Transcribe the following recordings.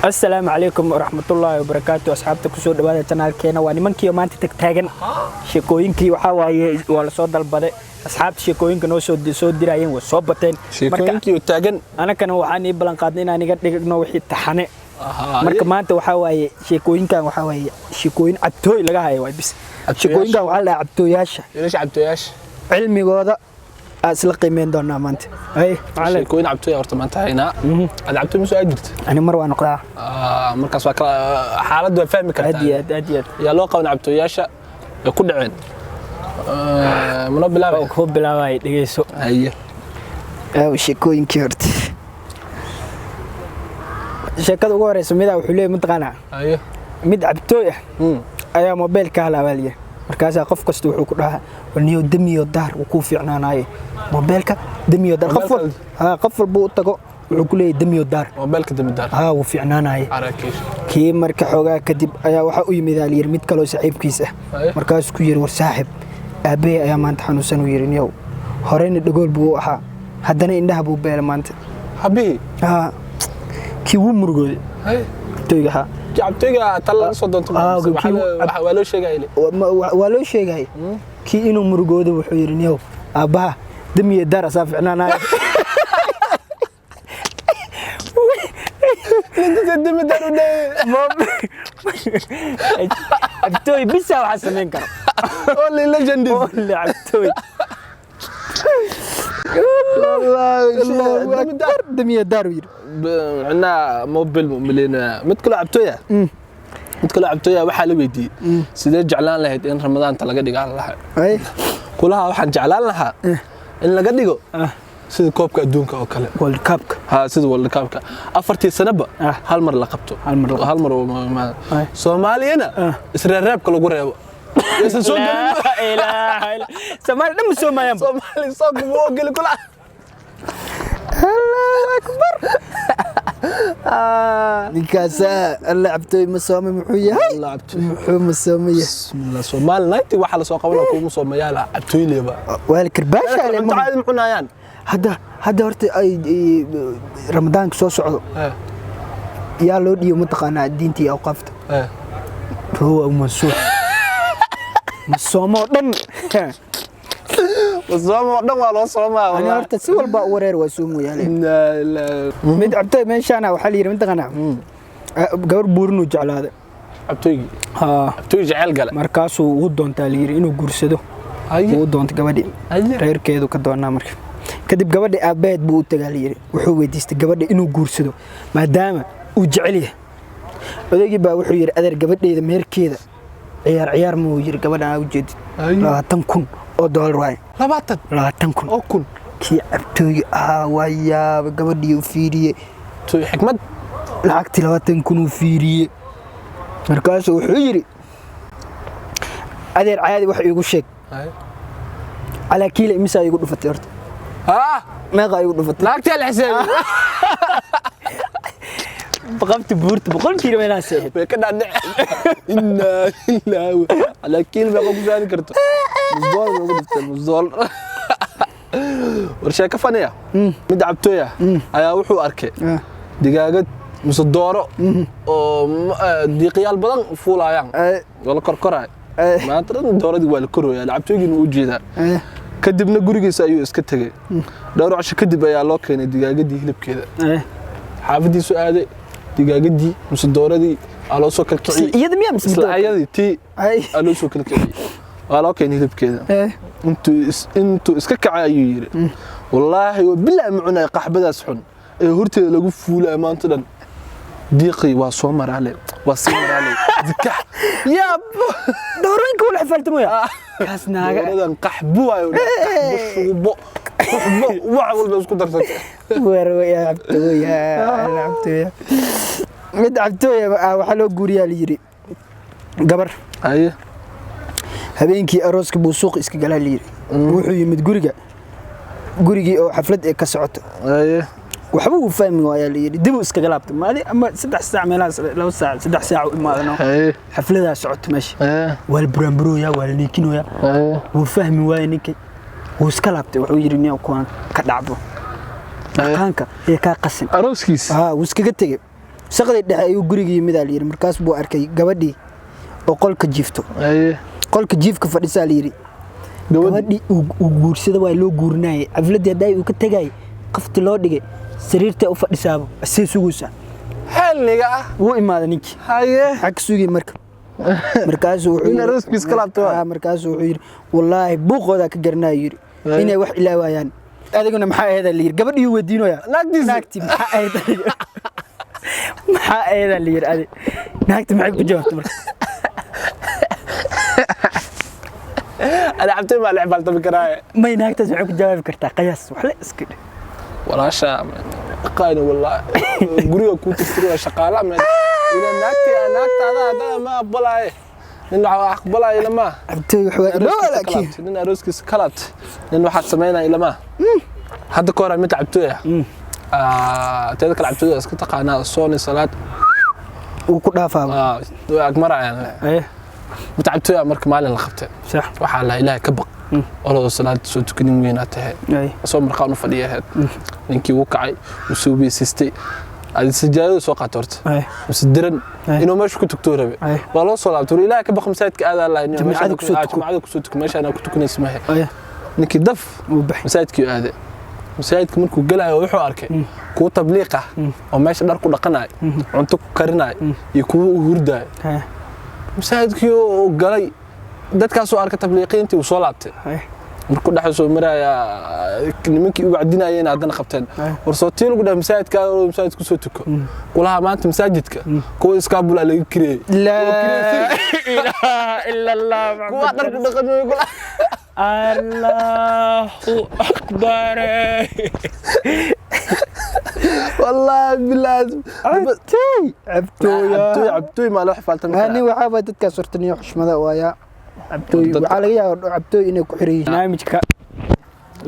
السلام عليكم ورحمة الله وبركاته أصحابتك كسور دواء تنالكينا وانمانكي ومانتي تكتاغن شيكوينكي وحاواي ولا صوت البدء أصحاب شيكوينك نو سود درايين وصوبتين شيكوينكي وتاغن أنا كان وحاني بلان قادنين أنا قد نو وحي تحاني marka maanta waxa waaye sheekooyinkan waxa waaye sheekooyin cabtooy laga hayo way bis sheekooyinkan waxa la cabtooyaasha cilmigooda asla qiimeyn doonaa maanta ay sheekooyin cabtooy horta maanta hayna ad cabtooy ma soo ajirta ani mar waan noqdaa markaas waa xaaladdu waa fahmi kartaa aad ya loo qaban cabtooyaasha ku dhaceen ku bilaabay dhageyso haye sheekooyinkii horta sheekada ugu horeysa mid wuxuu leeyahay mantaqana ayo mid cabtooy ayaa mobilka halawaliya markaas qof kasta wuxuu ku dhahaa waniyo damiyo daar uu ku fiicnaanayo mobilka damiyo daar qof walba u tago wuxuu ku leeyahay damiyo daar mobilka damiyo daar uu fiicnaanayo arakiis kii marka xoogaa kadib ayaa waxa u yimid aliyir mid kale oo saaxiibkiis markaas ku yiri war saaxiib aabay ayaa maanta xanuunsan u yiri niyow horeyna dhagool buu ahaa haddana indhaha buu beelay maanta habi kii wuu murugooday toyga cabtooyga tala soo doonto waa loo sheegay kii inuu murugoodo wuxuu yiri niyow aabaha damiye dar asaa fiicnaanayo damiye dar u cabtooy bisa waxa sameyn karo only legend cabtooy دمية داروير عنا موبيل ملينا متكلو عبتويا متكلو عبتويا waxaa la weydiiyay sidee jeclaan lahayd in Ramadaan ta laga dhigaan lahaa ay kulaha waxaan jeclaan lahaa in laga dhigo sida koobka adduunka oo kale World Cup sida World Cup afartii sanaba hal mar la qabto hal mar Soomaaliyana israareebka lagu reebo لا إله إلا سمال دم سومايم سومالي صوق موقل كلها الله أكبر نكاسة اللعبتوي مسومي محوية اللعبتوي محو مسومية بسم الله سومال نايتي واحد سوق قبل كوم مسومية لا عبتوي لي بقى والكرباشة انت عايز محنايان هذا ورت أي رمضان كسو سعود يا لودي متقنا دينتي أوقفت هو منصور مسومو دن مسومو دن waa loo soomaa ani horta si walba wareer waa soomo yaale mid cabtay meeshana waxa la yiri mid qana gabar buurnu jeclaada cabtaygi cabtaygi jecel gala markaas uu doontaa la yiri inuu guursado uu doonto gabadhi reerkeedu ka doonaa marka kadib gabadhi aabeed buu u tagaa la yiri wuxuu weydiistay gabadhi inuu guursado maadaama uu jecel yahay odaygii baa wuxuu yiri adeer gabadheeda meerkeeda ciyaar muu yiri gabadha u jeedid $20,000 waay 20,000 oo kun kii cabtooy waaya gabadhii u fiiriyay tooy xikmad lacagti 20,000 u fiiriyay markaas wuxuu yiri adeer caadi wax iigu sheeg ala kiila imisa iigu dhufatay horta meeqa iigu dhufatay lacagti la xisaabi بقفت بورت بقول كيلو وين اسيب كده إن لا على كيلو بقول ثاني كرتو مزول ورشة كفانية مدعبتويا أيا وحو أركي دقاقة مصدورة دقيال بدن فولا يعني ولا كركرة ما ترى الدورة دي ولا كرو يا لعبتوي جن وجيدا كدبنا جورجي سايو اسكتجي دورة عشان كدب يا لوكين دقاقة دي هلب كذا حافظي سؤالي دقاقدي مصدوردي على سو كل كعي iyada miyaa mislayadi tii على سو كل كعي على كان hilibkeeda intu iska kacay ayuu yiri wallahi bilaa macna qaxbadaas xun ee horteeda lagu fuulay maanta dhan diiqi waa soo marale dikax ya dooranka wala xafaltimoya kaas naaga dooradan qaxbu ayo qaxbu واحد والبس كنت ويا عبتويا مد عبتويا وحلو غوريا ليري غبر ايه habeenkii arooska buu suuq iska galaa liiri wuxuu yimid gurigii oo xaflad ay ka socoto waxba uu fahmi waaya liiri dib iska galaabtay maadi ama 3 saac meelaas 2 saac 3 saac u imaadano xaflada socoto meesha wal buraanburooya wal ninkinoya wuu fahmi waaya ninkii wuu iska laabtay wuxuu yiri niyo kuwan ka dhacdo dhaqanka ee ka qasin arooskiis wuu iskaga tagay saqday dhexe ayuu guriga yimid la yiri markaas buu arkay gabadhii oo qolka jiifto qolka jiifka fadhisaa la yiri gabadhii uu guursada waa loo guurinayay xafladii haday uu ka tagay qafti loo dhigay sariirta u fadhisaabo asii suguusa xilliga ah wuu imaada ninkii haye xaq sugi markaas wuxuu in arooskiis kala abto markaas wuxuu yiri wallahi buuqooda ka garanay yiri inay wax ilaawayaan adiguna maxaa ahayd la yiri gabadhii weydiinoya naagti maxaa ahayd maxaa ahayd la yiri adi naagti maxay ku jawaabtay marka ana cabtay ma leh balta bikraay ma naagtaas waxay ku jawaabi kartaa qiyaas wax la iska dhig walaasha qaani wallahi guriga ku tirtiray shaqaale ama ila naagtaada ma aqbalay in aqbalay lama abtay wax laakiin in arooskiis kalaat in waxa sameynaa ilama hadda koora mid cabtay teeda kala cabtay iska taqaanaa sooni salaad uu ku dhaafaa agmarayaan mid cabtay marka maalin la qabtay sax waxa la ilaahay ka baq oo salaad soo tukanin weena tahay soo markaa uu fadhiyahay ninkii uu kacay uu soo biisistay هذه السجادة سوق عطرت مسدرن إنه ماشي كنت كتورة والله صلاة تقول لا كبخ مساعدك هذا الله إنه ماشي معادك صوتك ماشي أنا كنت كنا اسمها نك دف مساعدك هذا مساعدك منك وقلها ويحو أركي كو تبليقة وماشي دار كل قناع عنتك كرناع يكون هردا مساعدك وقلي ده كاسو أركي تبليقين أنت وصلات markuu dhaxayso maraya nimankii ugu cadinayeen hadana qabteen warsootiin ugu dhax masaajidka ku soo tuko kulaha maanta masaajidka kuwa iskaabul laga kireey la ilaha illa allah kuwa dhar ku dhaqanay kula allahu akbar wallahi billahi abtooy ma loo xifaaltan hani waxa ba dadka sortaniyo xushmada waaya abtooy waxa laga yaabaa abtooy inay ku xiran yihiin barnaamijka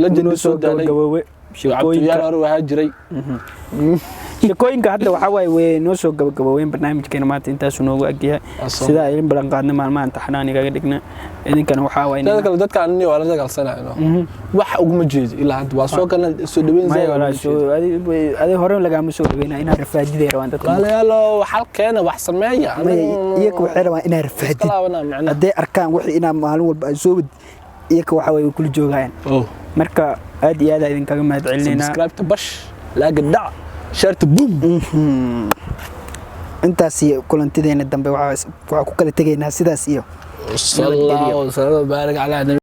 la jino soo gabagabay shaqooyinka waxa jiray shaqooyinka hadda waxa way noo soo gabagaboobeen barnaamijkeena maanta intaas noogu agyahay sida ay balan qaadna maalmahan taxnaan igaga dhigna idinkana waxa way dadka aan waa la dagaalsanayno wax ugu ma jeedo ilaa hadda waa soo galan soo dhaweyn adi hore laga ma soo dhaweynaa inaa rafaadiday rabaan dadka walaalo halkeena wax sameeya iyaga waxay rabaan inaa rafaadid haday arkaan wixii inaa maalin walba ay soo wad iyaga waxa way kula joogayaan marka aad iyo aad idinkaga mahad celinayna subscribe bash la gadac شرط بوم انت سي كلنتينا dambe waxa ku kala tageynaa sidaas iyo sallallahu alayhi wa sallam barak ala